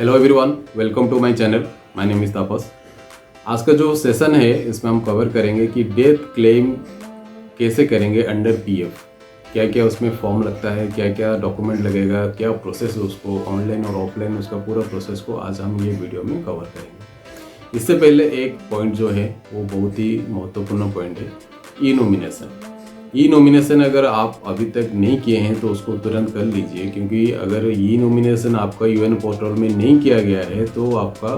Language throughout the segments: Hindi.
Hello everyone, welcome to my channel. My name is Tapas. आज का जो सेशन है इसमें हम कवर करेंगे कि डेथ क्लेम कैसे करेंगे अंडर पीएफ। क्या क्या उसमें फॉर्म लगता है, क्या क्या डॉक्यूमेंट लगेगा, क्या प्रोसेस है, उसको ऑनलाइन और ऑफलाइन उसका पूरा प्रोसेस को आज हम ये वीडियो में कवर करेंगे। इससे पहले एक पॉइंट जो है वो बहुत ही महत्वपूर्ण पॉइंट है, ई नॉमिनेशन। ई नॉमिनेशन अगर आप अभी तक नहीं किए हैं तो उसको तुरंत कर लीजिए, क्योंकि अगर ई नॉमिनेशन आपका यूएन पोर्टल में नहीं किया गया है तो आपका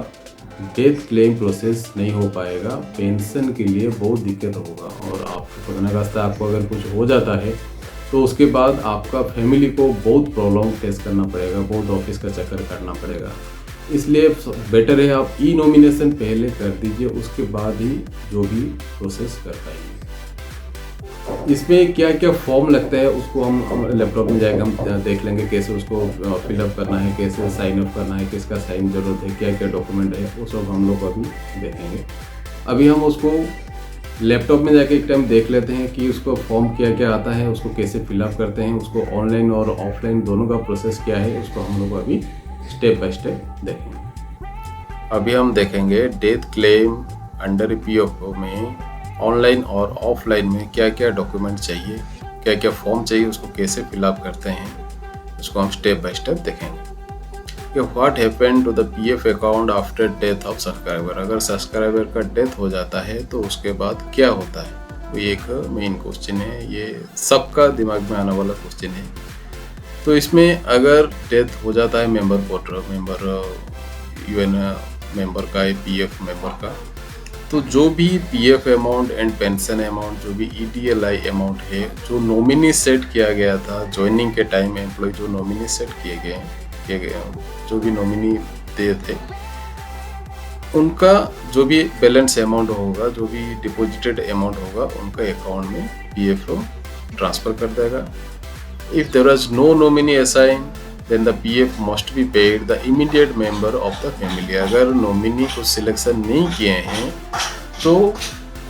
डेथ क्लेम प्रोसेस नहीं हो पाएगा। पेंशन के लिए बहुत दिक्कत होगा और आपको खुदा न खास्ता आपको अगर कुछ हो जाता है तो उसके बाद आपका फैमिली को बहुत प्रॉब्लम फेस करना पड़ेगा, बहुत ऑफिस का चक्कर काटना पड़ेगा। इसलिए बेटर है आप ई नॉमिनेशन पहले कर दीजिए, उसके बाद ही जो भी प्रोसेस कर पाएंगे। इसमें क्या क्या फॉर्म लगता है उसको हम लैपटॉप में जाएगा हम देख लेंगे, कैसे उसको फिलअप करना है, कैसे साइन अप करना है, किसका साइन जरूरत है, क्या क्या डॉक्यूमेंट है, वो सब हम लोग अभी देखेंगे। अभी हम उसको लैपटॉप में जाके एक टाइम देख लेते हैं कि उसको फॉर्म क्या क्या आता है, उसको कैसे फिलअप करते हैं, उसको ऑनलाइन और ऑफलाइन दोनों का प्रोसेस क्या है, उसको हम लोग अभी स्टेप बाय स्टेप देखेंगे। अभी हम देखेंगे डेथ क्लेम अंडर पीएफ में ऑनलाइन और ऑफलाइन में क्या क्या डॉक्यूमेंट चाहिए, क्या क्या फॉर्म चाहिए, उसको कैसे फिलअप करते हैं, उसको हम स्टेप बाय स्टेप देखेंगे। What happen to the PF account after death of subscriber. अगर सब्सक्राइबर का डेथ हो जाता है तो उसके बाद क्या होता है, तो ये एक मेन क्वेश्चन है, ये सबका दिमाग में आने वाला क्वेश्चन है। तो इसमें अगर डेथ हो जाता है मेंबर यूएन मेंबर का, पीएफ मेंबर का, तो जो भी PF amount and pension amount, जो भी ईडीएलआई अमाउंट है, जो नॉमिनी सेट किया गया था ज्वाइनिंग के टाइम में, एम्प्लॉय जो नॉमिनी सेट किए गए जो भी नॉमिनी दे थे, उनका जो भी बैलेंस अमाउंट होगा, जो भी डिपॉजिटेड अमाउंट होगा, उनका अकाउंट में पीएफ ट्रांसफर कर देगा। If there was no nominee assign then the PF must be paid the immediate member of the family। अगर नॉमिनी को सिलेक्शन नहीं किए हैं तो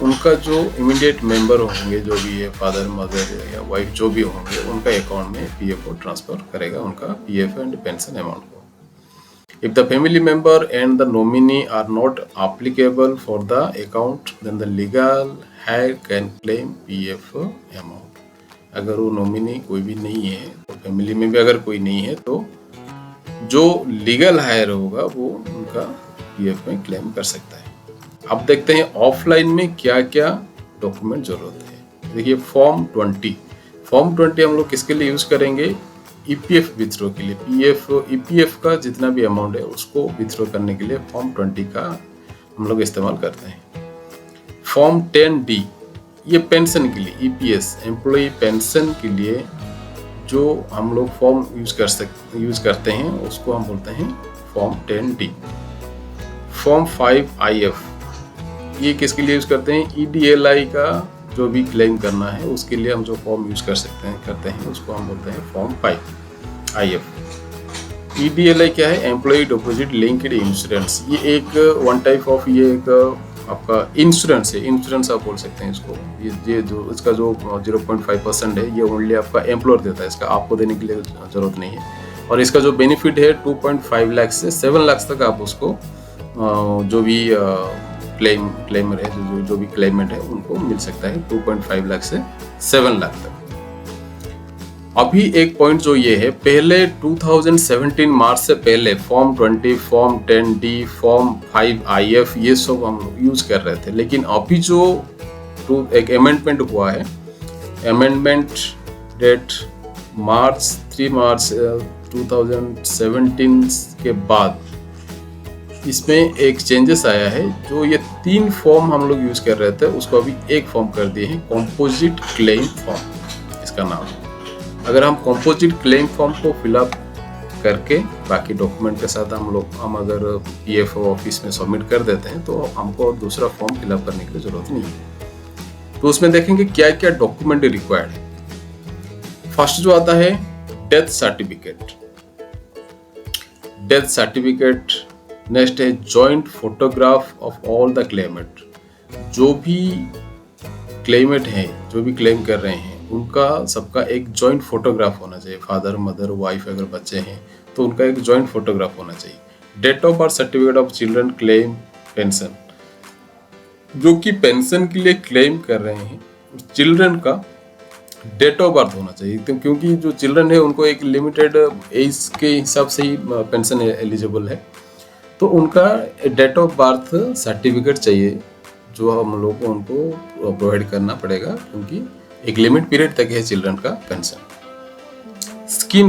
उनका जो इमीडिएट मेंबर होंगे, जो भी है फादर मदर या वाइफ जो भी होंगे, उनका अकाउंट में पीएफ को ट्रांसफर करेगा, उनका पीएफ एंड पेंशन अमाउंट को। If the family member and the nominee are not applicable for the account then the legal heir can claim PF amount. अगर वो नॉमिनी कोई भी नहीं है, तो फैमिली में भी अगर कोई नहीं है, तो जो लीगल हायर होगा वो उनका पीएफ में क्लेम कर सकता है। अब देखते हैं ऑफलाइन में क्या क्या डॉक्यूमेंट जरूरत है। देखिए फॉर्म 20 हम लोग किसके लिए यूज करेंगे, ईपीएफ विथड्रॉ के लिए। पीएफ ईपीएफ का जितना भी अमाउंट है उसको विथड्रॉ करने के लिए फॉर्म 20 का हम लोग इस्तेमाल करते हैं। फॉर्म 10D ये पेंशन के लिए, ईपीएस एम्प्लॉय पेंशन के लिए जो हम लोग फॉर्म यूज करते हैं उसको हम बोलते हैं फॉर्म 10D। फॉर्म 5IF ये किसके लिए यूज करते हैं, ईडीएलआई का जो भी क्लेम करना है उसके लिए हम जो फॉर्म यूज करते हैं उसको हम बोलते हैं फॉर्म 5IF। ईडीएलआई क्या है, एम्प्लॉय डिपॉजिट लिंक्ड इंश्योरेंस। ये एक वन टाइप ऑफ ये एक आपका इंश्योरेंस है, इंश्योरेंस आप बोल सकते हैं इसको। ये जो इसका जो 0.5% है ये ओनली आपका एम्प्लॉयर देता है, इसका आपको देने के लिए ज़रूरत नहीं है। और इसका जो बेनिफिट है 2.5 लाख से 7 लाख तक आप उसको जो भी क्लेमर है, जो भी क्लेमेंट है उनको मिल सकता है 2.5 लाख से 7 लाख तक। अभी एक पॉइंट जो ये है, पहले 2017 मार्च से पहले form 20, form 10D, form 5IF ये सब हम लोग यूज कर रहे थे। लेकिन अभी जो एक अमेंडमेंट हुआ है, अमेंडमेंट डेट 3 मार्च 2017 के बाद इसमें एक चेंजेस आया है। जो ये 3 फॉर्म हम लोग यूज कर रहे थे उसको अभी एक फॉर्म कर दिए हैं, कंपोजिट क्लेम फॉर्म इसका नाम है। अगर हम कंपोजिट क्लेम फॉर्म को फिलअप करके बाकी डॉक्यूमेंट के साथ हम अगर पीएफ ऑफिस में सबमिट कर देते हैं तो हमको दूसरा फॉर्म फिलअप करने की जरूरत नहीं है। तो उसमें देखेंगे क्या क्या डॉक्यूमेंट रिक्वायर्ड है। फर्स्ट जो आता है डेथ सर्टिफिकेट। नेक्स्ट है joint photograph of all the Clement. जो भी क्लेमेंट है, जो भी क्लेम कर रहे हैं, उनका सबका एक जॉइंट फोटोग्राफ होना चाहिए। फादर मदर वाइफ अगर बच्चे हैं तो उनका एक जॉइंट फोटोग्राफ होना चाहिए। Date of birth certificate of children claim pension, जो कि पेंशन के लिए क्लेम कर रहे हैं चिल्ड्रन का डेट ऑफ बर्थ होना चाहिए, तो क्योंकि जो चिल्ड्रन है उनको एक लिमिटेड एज के हिसाब से ही पेंशन एलिजिबल है, तो उनका डेट ऑफ बर्थ सर्टिफिकेट चाहिए जो हम लोग को उनको प्रोवाइड करना पड़ेगा, क्योंकि एक लिमिट पीरियड तक है चिल्ड्रन का पेंशन। स्कीम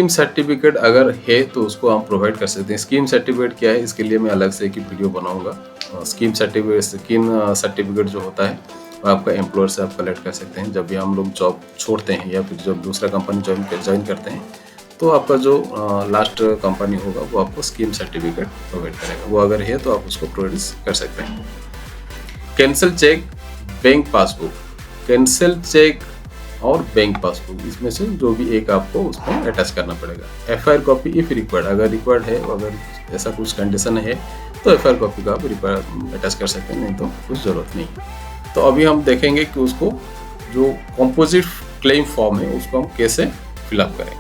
सर्टिफिकेट अगर है तो उसको हम प्रोवाइड कर सकते हैं। स्कीम सर्टिफिकेट क्या है, इसके लिए मैं अलग से एक वीडियो बनाऊंगा। स्कीम सर्टिफिकेट जो होता है वो आपका एम्प्लॉयर से आप कलेक्ट कर सकते हैं जब भी हम लोग जॉब छोड़ते हैं या फिर जब दूसरा कंपनी ज्वाइन करते हैं, तो आपका जो लास्ट कंपनी होगा वो आपको स्कीम सर्टिफिकेट प्रोवाइड करेगा। वो अगर है तो आप उसको प्रोड्यूस कर सकते हैं। Cancel cheque, bank passbook, cancel cheque और बैंक पासबुक, इसमें से जो भी एक आपको उसमें अटैच करना पड़ेगा। FIR कॉपी इफ रिक्वायर्ड, अगर रिक्वायर्ड है, अगर ऐसा कुछ कंडीशन है तो FIR कॉपी का आप अटैच कर सकते हैं, नहीं तो कुछ ज़रूरत नहीं। तो अभी हम देखेंगे कि उसको जो कंपोजिट क्लेम फॉर्म है उसको हम कैसे फिलअप करेंगे।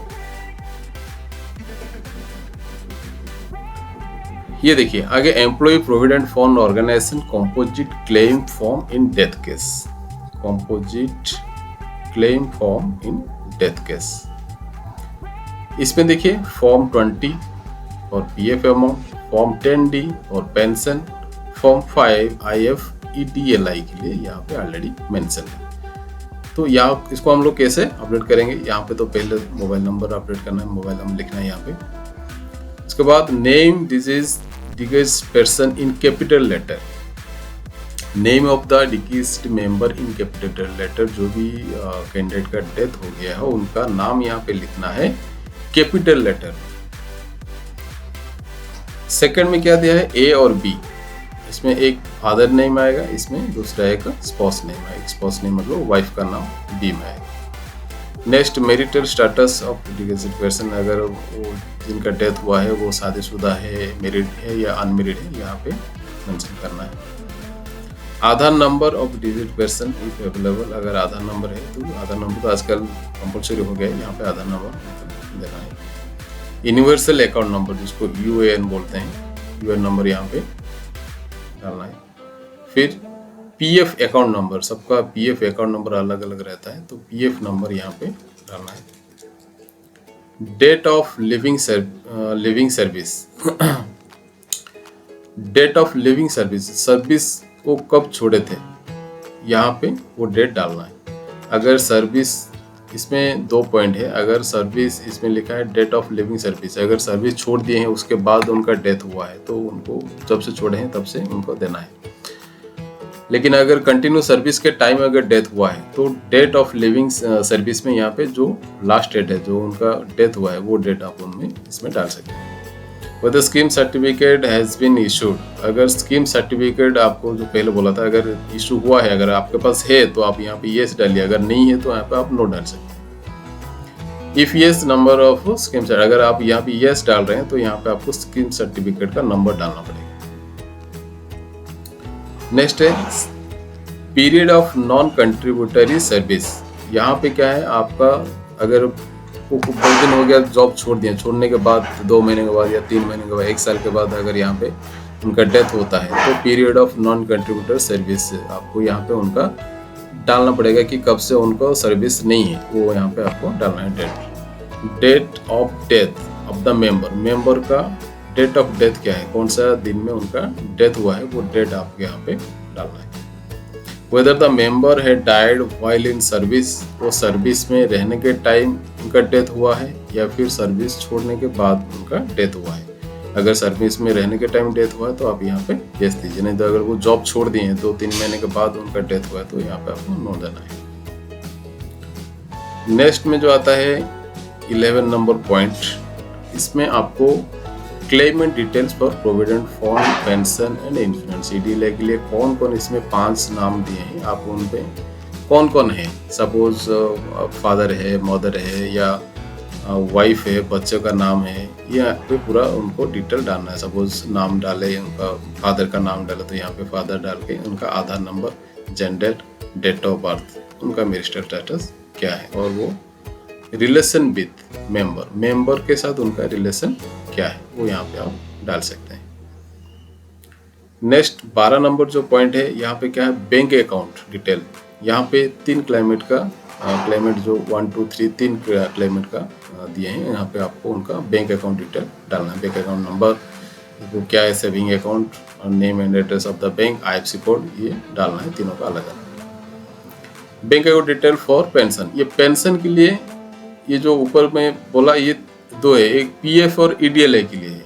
ये देखिए आगे, employ provident fund organisation composite claim form in death case, composite claim form in death case. इसमें देखिए फॉर्म 20 और PF अमाउंट, फॉर्म 10D और पेंशन, फॉर्म 5 IFEDLI के लिए यहाँ पे ऑलरेडी मेंशन है। तो यहाँ इसको हम लोग कैसे अपडेट करेंगे, यहाँ पे तो पहले मोबाइल नंबर अपडेट करना है, मोबाइल नंबर लिखना है यहाँ पे। उसके बाद name deceased person in capital letter, name of the deceased member in capital letter, जो भी कैंडिडेट का डेथ हो गया है उनका नाम यहाँ पे लिखना है कैपिटल लेटर। सेकंड में क्या दिया है, A और B, इसमें एक फादर नेम आएगा, इसमें दूसरा एक स्पाउस नेम आएगा। स्पाउस नेम मतलब वाइफ का नाम B में आएगा। Next, marital status of deceased person, अगर वो जिनका डेथ हुआ है वो शादीशुदा है, मैरिड है या अनमैरिड है, यहाँ पे मेंशन करना है। Aadhaar number of deceased person if available, अगर आधार नंबर है तो आधार नंबर तो आजकल कंपलसरी हो गया है, यहाँ पे आधार नंबर देना है। यूनिवर्सल अकाउंट नंबर, जिसको UAN बोलते हैं, UN नंबर यहाँ पे डालना है। फिर PF अकाउंट नंबर, सबका PF अकाउंट नंबर अलग अलग रहता है, तो PF नंबर यहाँ पे डालना है। Date of living service, date of living service को कब छोड़े थे, यहाँ पे वो डेट डालना है। अगर सर्विस, इसमें 2 पॉइंट है, अगर सर्विस इसमें लिखा है डेट ऑफ लिविंग सर्विस, अगर सर्विस छोड़ दिए हैं उसके बाद उनका डेथ हुआ है तो उनको जब से छोड़े हैं तब से उनको देना है। लेकिन अगर कंटिन्यू सर्विस के टाइम अगर डेथ हुआ है तो डेट ऑफ लिविंग सर्विस में यहाँ पे जो लास्ट डेट है, जो उनका डेथ हुआ है, वो डेट आप उनमें इसमें डाल सकते हैं। whether scheme certificate has been issued, अगर स्कीम सर्टिफिकेट आपको जो पहले बोला था अगर इशू हुआ है, अगर आपके पास है तो आप यहाँ पे येस डालिए, अगर नहीं है तो यहाँ पे आप नो डाल सकते। If yes number of scheme, अगर आप यहाँ पे येस डाल रहे हैं तो यहाँ पे आपको स्कीम सर्टिफिकेट का नंबर डालना पड़ेगा। नेक्स्ट है period of non contributory service, यहाँ पे क्या है, आपका अगर बहुत दिन हो गया जॉब छोड़ दिया, छोड़ने के बाद 2 महीने के बाद या 3 महीने के बाद 1 साल के बाद अगर यहाँ पे उनका डेथ होता है तो period of non contributor service आपको यहाँ पे उनका डालना पड़ेगा कि कब से उनको सर्विस नहीं है, वो यहाँ पे आपको डालना है date. Date of death of the member का डेट ऑफ डेथ क्या है, कौन सा दिन में उनका डेथ हुआ है, वो डेट आपको यहाँ पे डालना है। वेदर द मेंबर है डाइड व्हाइल इन सर्विस, वो सर्विस में रहने के टाइम उनका डेथ हुआ है या फिर सर्विस छोड़ने के बाद उनका डेथ हुआ है। अगर सर्विस में रहने के टाइम डेथ हुआ है तो आप यहाँ पे यस दीजिए, नहीं तो अगर वो जॉब छोड़ दिए हैं 2-3 महीने के बाद उनका डेथ हुआ है तो यहाँ पे आपको नो देना है। नेक्स्ट में जो आता है 11 नंबर पॉइंट, इसमें आपको Clement details for provident fund, pension and insurance, EDLI के लिए कौन कौन, इसमें 5 नाम दिए हैं, आप उन पे कौन कौन है, सपोज फादर है, मदर है या वाइफ है, बच्चे का नाम है, यहाँ पे पूरा उनको डिटेल डालना है। सपोज नाम डाले, उनका फादर का नाम डाले तो यहाँ पे फादर डाल के उनका Aadhaar number, gender, date of birth, उनका मैरिटल स्टेटस क्या है, और वो रिलेशन विथ मेंबर के साथ उनका रिलेशन क्या है वो यहाँ पे आप डाल सकते हैं। नेक्स्ट 12 नंबर जो पॉइंट है यहाँ पे क्या है, बैंक अकाउंट डिटेल। यहाँ पे 3 क्लाइमेट का क्लाइमेट जो 1 2 3 3 क्लाइमेट का दिए हैं, यहाँ पे आपको उनका बैंक अकाउंट डिटेल डालना है। बैंक अकाउंट नंबर वो क्या है, saving account, name and address of the bank, IFSC code, ये डालना है तीनों का अलग अलग। Bank account detail for pension, ये पेंशन के लिए ये जो ऊपर में बोला ये 2 है, एक PF और EDLA के लिए है।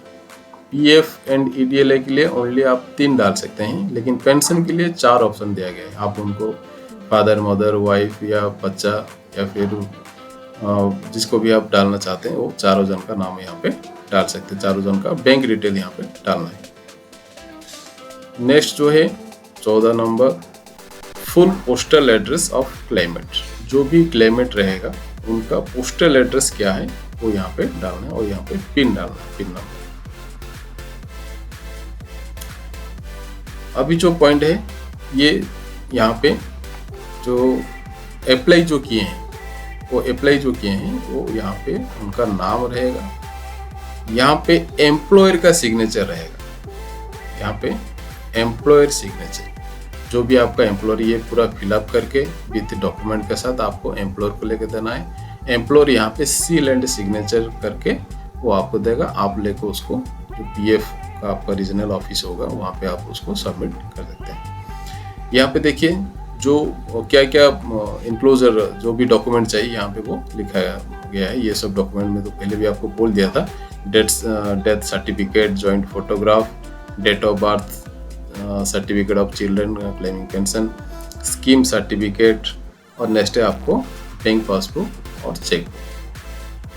PF एंड EDLA के लिए ओनली आप 3 डाल सकते हैं, लेकिन पेंशन के लिए 4 ऑप्शन दिया गया है। आप उनको फादर, मदर, वाइफ या बच्चा या फिर जिसको भी आप डालना चाहते हैं वो चारों जन का नाम यहाँ पे डाल सकते हैं, चारों जन का बैंक डिटेल यहाँ पे डालना है। नेक्स्ट जो है 14 number, full postal address of Clement. जो भी क्लेमेंट रहेगा उनका पोस्टल एड्रेस क्या है वो यहाँ पे डालना है और यहाँ पे पिन डालना है, पिन नंबर। अभी जो पॉइंट है ये यहाँ पे जो अप्लाई जो किए हैं वो यहाँ पे उनका नाम रहेगा, यहाँ पे एम्प्लॉयर का सिग्नेचर रहेगा, यहाँ पे एम्प्लॉयर सिग्नेचर। जो भी आपका एम्प्लॉयर ये पूरा फिलअप करके विथ डॉक्यूमेंट के साथ आपको एम्प्लॉयर को लेके देना है। एम्प्लॉयर यहाँ पे सील एंड सिग्नेचर करके वो आपको देगा, आप लेकर उसको जो PF का आपका रीजनल ऑफिस होगा वहाँ पे आप उसको सबमिट कर देते हैं। यहाँ पे देखिए जो क्या क्या इंक्लोजर जो भी डॉक्यूमेंट चाहिए यहाँ पे वो लिखा गया है। ये सब डॉक्यूमेंट में तो पहले भी आपको बोल दिया था, death certificate, joint photograph, date of birth, certificate of children claiming pension, scheme certificate, और नेक्स्ट है आपको बैंक पासबुक और चेक।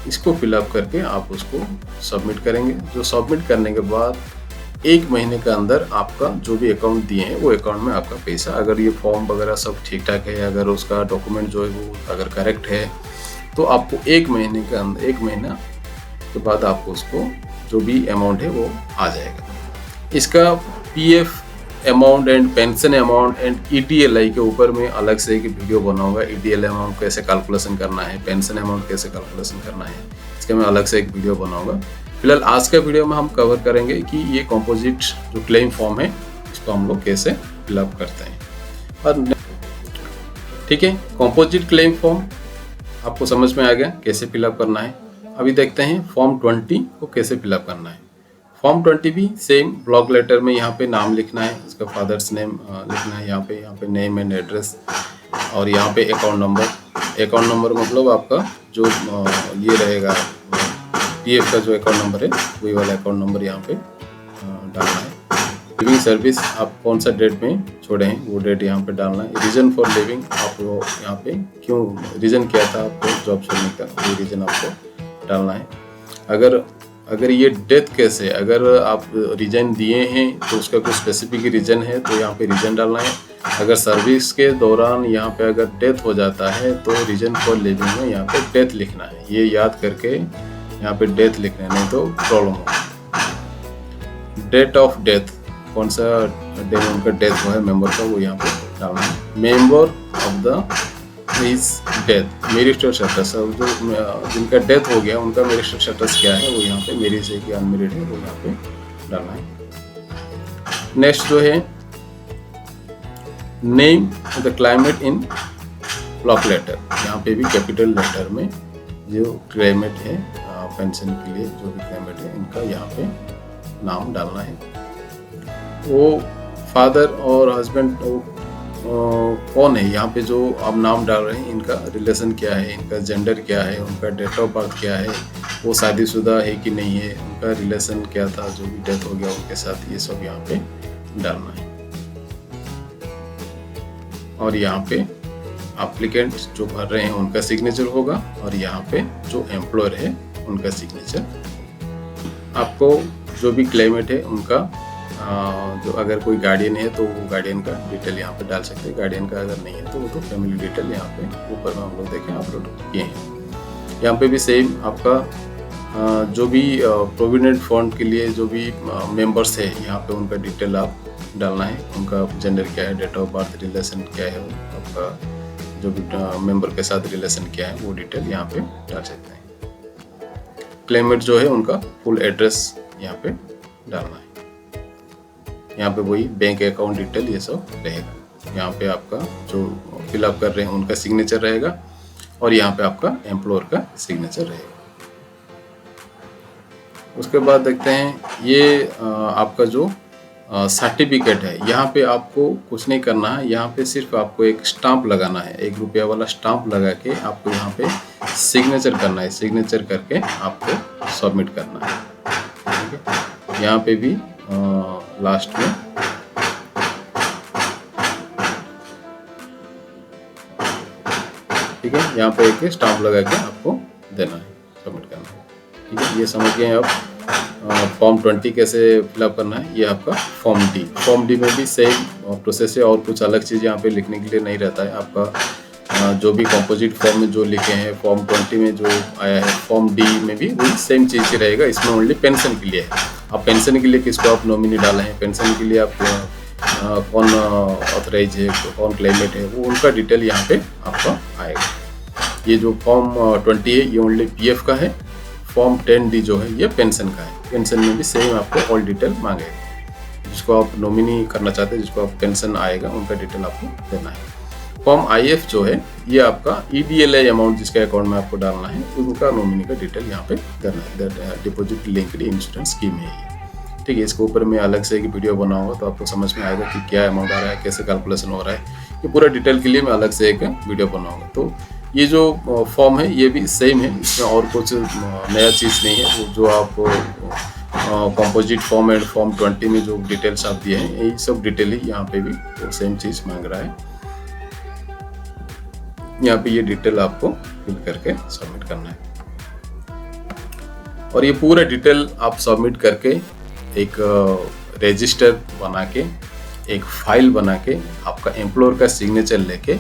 इसको फिलअप करके आप उसको सबमिट करेंगे। जो सबमिट करने के बाद 1 महीने के अंदर आपका जो भी अकाउंट दिए हैं वो अकाउंट में आपका पैसा, अगर ये फॉर्म वगैरह सब ठीक ठाक है, अगर उसका डॉक्यूमेंट जो है वो अगर करेक्ट है, तो आपको 1 महीने के अंदर, 1 महीना के बाद आपको उसको जो भी अमाउंट है वो आ जाएगा। इसका PF amount and pension amount and EDLI के ऊपर में अलग से एक वीडियो बनाऊंगा। EDLI अमाउंट कैसे कैलकुलेशन करना है, पेंशन अमाउंट कैसे कैलकुलेशन करना है, इसका मैं अलग से एक वीडियो बनाऊंगा। फिलहाल आज का वीडियो में हम कवर करेंगे कि ये कॉम्पोजिट जो क्लेम फॉर्म है इसको हम लोग कैसे फिलअप करते हैं। और ठीक है, कॉम्पोजिट क्लेम फॉर्म आपको समझ में आ गया कैसे फिलअप करना है। अभी देखते हैं फॉर्म 20 को कैसे फिलअप करना है। फॉर्म 20 भी सेम ब्लॉक लेटर में यहाँ पे नाम लिखना है, इसका फादर्स नेम लिखना है, यहाँ पे नेम एंड एड्रेस, और यहाँ पे अकाउंट नंबर मतलब आपका जो ये रहेगा PF का जो अकाउंट नंबर है वही वाला अकाउंट नंबर यहाँ पे डालना है। लिविंग सर्विस आप कौन सा डेट में छोड़े हैं वो डेट यहाँ पे डालना है। रीज़न फॉर लिविंग आप वो यहाँ पे क्यों रीज़न क्या था आपको जॉब छोड़ने का, ये रीज़न आपको डालना है। अगर ये डेथ केस है, अगर आप रीजन दिए हैं तो उसका कुछ स्पेसिफिक रीजन है तो यहाँ पे रीजन डालना है। अगर सर्विस के दौरान यहाँ पे अगर डेथ हो जाता है तो रीजन फॉर लिविंग में यहाँ पे डेथ लिखना है। ये याद करके यहाँ पे डेथ लिखना है, नहीं तो प्रॉब्लम होगा। डेट ऑफ डेथ, कौन सा डे में उनका डेथ हुआ है मेंबर का, वो यहाँ पे डालना है। Member of the is death, marital status, जो जिनका डेथ हो गया उनका मैरिटल स्टेटस क्या है वो यहाँ पे मैरिज है कि अनमैरिड है वो यहाँ पे डालना है। नेक्स्ट जो है name of the claimant in block letter, यहाँ पे भी कैपिटल लेटर में जो क्लाइमेट है पेंशन के लिए जो भी क्लाइमेट है इनका यहाँ पे नाम डालना है। वो फादर और हस्बैंड कौन है, यहाँ पे जो आप नाम डाल रहे हैं इनका रिलेशन क्या है, इनका जेंडर क्या है, उनका डेट ऑफ बर्थ क्या है, वो शादीशुदा है कि नहीं है, उनका रिलेशन क्या था जो भी डेथ हो गया उनके साथ, ये सब यहाँ पे डालना है। और यहाँ पे एप्लीकेंट जो भर रहे हैं उनका सिग्नेचर होगा और यहाँ पे जो एम्प्लॉयर है उनका सिग्नेचर। आपको जो भी क्लेमेंट है उनका जो अगर कोई गार्डियन है तो वो गार्डियन का डिटेल यहाँ पे डाल सकते हैं, गार्डियन का अगर नहीं है तो वो तो फैमिली डिटेल यहाँ पे ऊपर में हम लोग देखें अपलोड किए हैं। यहाँ पे भी सेम आपका जो भी प्रोविडेंट फंड के लिए जो भी मेंबर्स है यहाँ पे उनका डिटेल आप डालना है, उनका जेंडर क्या है, डेट ऑफ बर्थ, रिलेशन क्या है, आपका जो भी मेंबर के साथ रिलेशन क्या है वो डिटेल यहाँ पे डाल सकते हैं। क्लेमेंट जो है उनका फुल एड्रेस यहाँ पे डालना है। यहाँ पे वही बैंक अकाउंट डिटेल ये सब रहेगा। यहाँ पे आपका जो फिलअप कर रहे हैं उनका सिग्नेचर रहेगा और यहाँ पे आपका एम्प्लॉयर का सिग्नेचर रहेगा। उसके बाद देखते हैं ये आपका जो सर्टिफिकेट है, यहाँ पे आपको कुछ नहीं करना है। यहाँ पे सिर्फ आपको एक स्टाम्प लगाना है, 1 रुपया वाला स्टाम्प लगा के आपको यहाँ पे सिग्नेचर करना है। सिग्नेचर करके आपको सबमिट करना है। ठीक है, यहाँ पे भी लास्ट में ठीक है, यहाँ पे एक स्टाम्प लगा के आपको देना है, सबमिट करना है। ठीक है, ये समझ गए आप फॉर्म 20 कैसे फिलअप करना है। ये आपका फॉर्म डी। फॉर्म डी में भी सेम प्रोसेस है और कुछ अलग चीज़ यहाँ पे लिखने के लिए नहीं रहता है। आपका जो भी कंपोजिट फॉर्म में जो लिखे हैं फॉर्म 20 में जो आया है, फॉर्म डी में भी वही सेम चीज़ ही रहेगा। इसमें ओनली पेंशन के लिए है। आप पेंशन के लिए किसको आप नॉमिनी डाला है, पेंशन के लिए आप कौन ऑथराइज है, कौन क्लेमेंट है, वो उनका डिटेल यहाँ पे आपका आएगा। ये जो फॉर्म 20 है ये ओनली पीएफ का है। फॉर्म 10D जो है ये पेंशन का है। पेंशन में भी सेम आपको ऑल डिटेल मांगेगा। जिसको आप नॉमिनी करना चाहते हैं, जिसको आप पेंशन आएगा, उनका डिटेल आपको देना है। फॉर्म IF जो है ये आपका EDLI अमाउंट जिसके अकाउंट में आपको डालना है, उनका नॉमिनी का डिटेल यहाँ पे देना है। डिपॉजिट लिंक्ड इंश्योरेंस स्कीम है ये। ठीक है, इसके ऊपर मैं अलग से एक वीडियो बनाऊंगा तो आपको समझ में आएगा कि क्या अमाउंट आ रहा है, कैसे कैलकुलेशन हो रहा है। ये पूरा डिटेल के लिए मैं अलग से एक वीडियो बनाऊंगा। तो ये जो फॉर्म है ये भी सेम है, इसमें और कुछ नया चीज़ नहीं है। वो जो आप कंपोजिट फॉर्म एंड फॉर्म 20 में जो डिटेल्स आप दिए हैं, यही सब डिटेल ही यहाँ पे भी वो सेम चीज़ मांग रहा है। यहाँ पे ये डिटेल आपको फिल करके सबमिट करना है और ये पूरा डिटेल आप सबमिट करके एक रजिस्टर बना के, एक फाइल बना के, आपका एम्प्लॉयर का सिग्नेचर लेके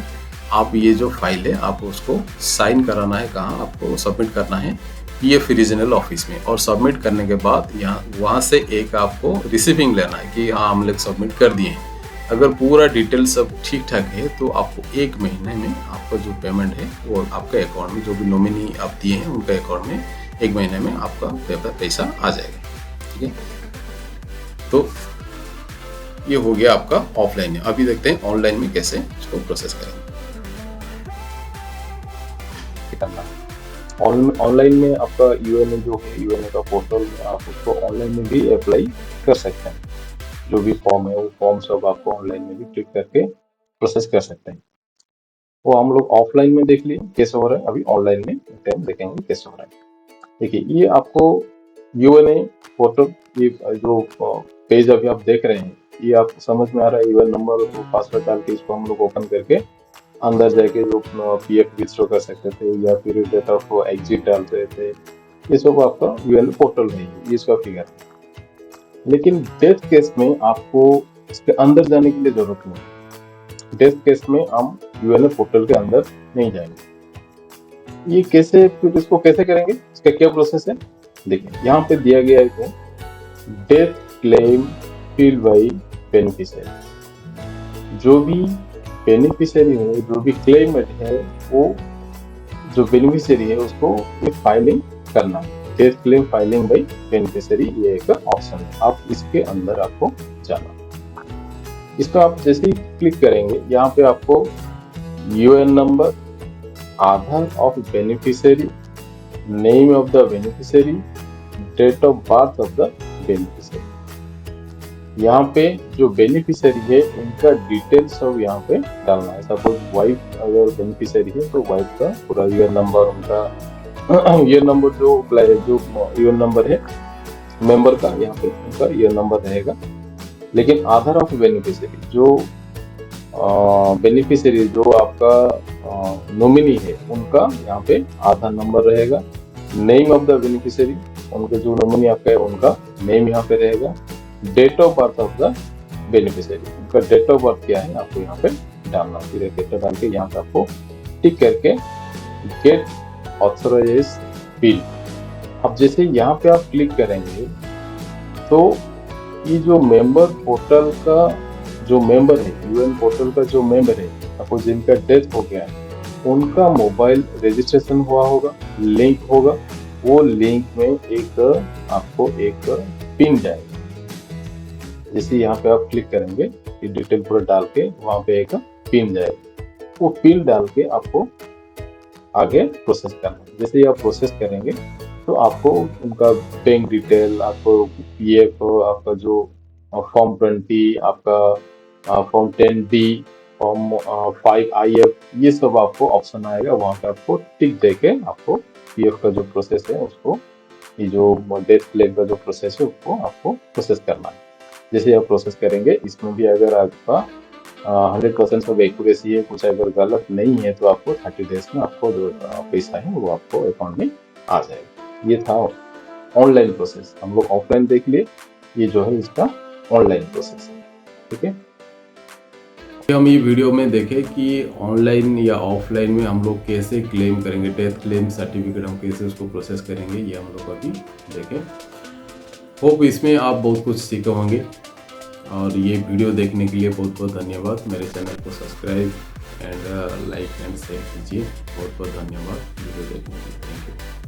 आप ये जो फाइल है आप उसको साइन कराना है। कहाँ आपको सबमिट करना है, पीएफ रीजनल ऑफिस में। और सबमिट करने के बाद यहाँ वहाँ से एक आपको रिसीविंग लेना है कि हाँ हम लोग सबमिट कर दिए हैं। अगर पूरा डिटेल सब ठीक ठाक है तो आपको 1 महीने में आपका जो पेमेंट है वो आपके अकाउंट में, जो भी नॉमिनी आप दिए हैं उनके अकाउंट में 1 महीने में आपका पैसा आ जाएगा। ठीक है, तो ये हो गया आपका ऑफलाइन है। अभी देखते हैं ऑनलाइन में कैसे इसको प्रोसेस करेंगे। ऑनलाइन में आपका यूएनए जो है, यूएनए का पोर्टल में आप उसको ऑनलाइन में भी अप्लाई कर सकते हैं। जो भी फॉर्म है वो फॉर्म सब आपको ऑनलाइन में भी क्लिक करके प्रोसेस कर सकते हैं। वो हम लोग ऑफलाइन में देख लिए कैसे हो रहा है, अभी ऑनलाइन में देखेंगे कैसे हो रहा है। देखिए, ये आपको यूएनए पोर्टल, ये जो पेज अभी आप देख रहे हैं, ये आपको समझ में आ रहा है। यूएन नंबर और पासवर्ड डाल के इसको हम लोग ओपन करके अंदर जाके जो पीएफ विथड्रॉ कर सकते थे या फिर डेटा को एग्जिट डालते थे, ये सब आपका यूएनए पोर्टल है, ये इसका फिगर है। लेकिन डेथ केस में आपको इसके अंदर जाने की जरूरत नहीं। डेथ केस में हम यूएनए पोर्टल के अंदर नहीं जाएंगे। ये कैसे, फिर इसको कैसे करेंगे, इसका क्या प्रोसेस है देखिए। यहाँ पे दिया गया है death claim field by beneficiary. जो भी बेनिफिशियरी है, जो भी क्लेमेंट है, वो जो बेनिफिशियरी है उसको ये फाइलिंग करना है। Death claim filing by beneficiary ये एक ऑप्शन है, आप इसके अंदर आपको जाना। इसको आप जैसे ही क्लिक करेंगे, यहाँ पे आपको UAN number, Aadhaar of beneficiary, name of the beneficiary, date of birth of the beneficiary. यहाँ पे जो बेनिफिशियरी है उनका डिटेल्स सब यहाँ पे डालना है। सपोज वाइफ अगर बेनिफिशियरी है तो वाइफ का पूरा ईयर नंबर, उनका ईयर नंबर जो ईयर नंबर है मेंबर का, यहाँ पे उनका ईयर नंबर रहेगा। लेकिन आधार ऑफ बेनिफिशियरी, जो बेनिफिशियरी जो आपका नॉमिनी है, उनका यहाँ पे आधार नंबर रहेगा। नेम ऑफ द बेनिफिशियरी, उनके जो नॉमिनी आपका है उनका नेम यहाँ पे रहेगा। Date of birth of the beneficiary, उनका डेट ऑफ बर्थ क्या है आपको यहाँ पे डालना। फिर डेटा डाल के यहाँ पे आपको टिक करके गेट ऑथराइज बिल। अब जैसे यहाँ पे आप क्लिक करेंगे तो ये जो मेंबर पोर्टल का जो मेंबर है, यूएन पोर्टल का जो मेंबर है, आपको जिनका डेथ हो गया है, उनका मोबाइल रजिस्ट्रेशन हुआ होगा, लिंक होगा वो लिंक में एक आपको एक पिन जाएगा। जैसे यहाँ पे आप क्लिक करेंगे, ये डिटेल पूरा डाल के वहाँ पे एक पिन जाएगा, वो पिन डाल के आपको आगे प्रोसेस करना है। जैसे ही आप प्रोसेस करेंगे तो आपको उनका बैंक डिटेल, आपको पीएफ, आपका जो फॉर्म 20, आपका फॉर्म 10D, फॉर्म 5IF, ये सब आपको ऑप्शन आएगा। वहाँ पे आपको टिक दे के आपको पीएफ का जो प्रोसेस है उसको, ये जो डेथ क्लेम का जो प्रोसेस है उसको आपको प्रोसेस करना है। जैसे आप प्रोसेस करेंगे, इसमें भी अगर आपका 100% सब एक्यूरेसी है, कुछ अगर गलत नहीं है तो आपको 30 डेज में आपको जो पैसा है वो आपको अकाउंट में आ जाएगा। ये था ऑनलाइन प्रोसेस। हम लोग ऑफलाइन देख लिए, ये जो है इसका ऑनलाइन प्रोसेस है। ठीक है, हम ये वीडियो में देखें कि ऑनलाइन या ऑफलाइन में हम लोग कैसे क्लेम करेंगे, डेथ क्लेम सर्टिफिकेट हम कैसे उसको प्रोसेस करेंगे, ये हम लोग अभी देखें। होप इसमें आप बहुत कुछ सीखे होंगे, और ये वीडियो देखने के लिए बहुत बहुत धन्यवाद। मेरे चैनल को subscribe and like and share कीजिए। बहुत बहुत धन्यवाद वीडियो देखने के लिए। Thank you.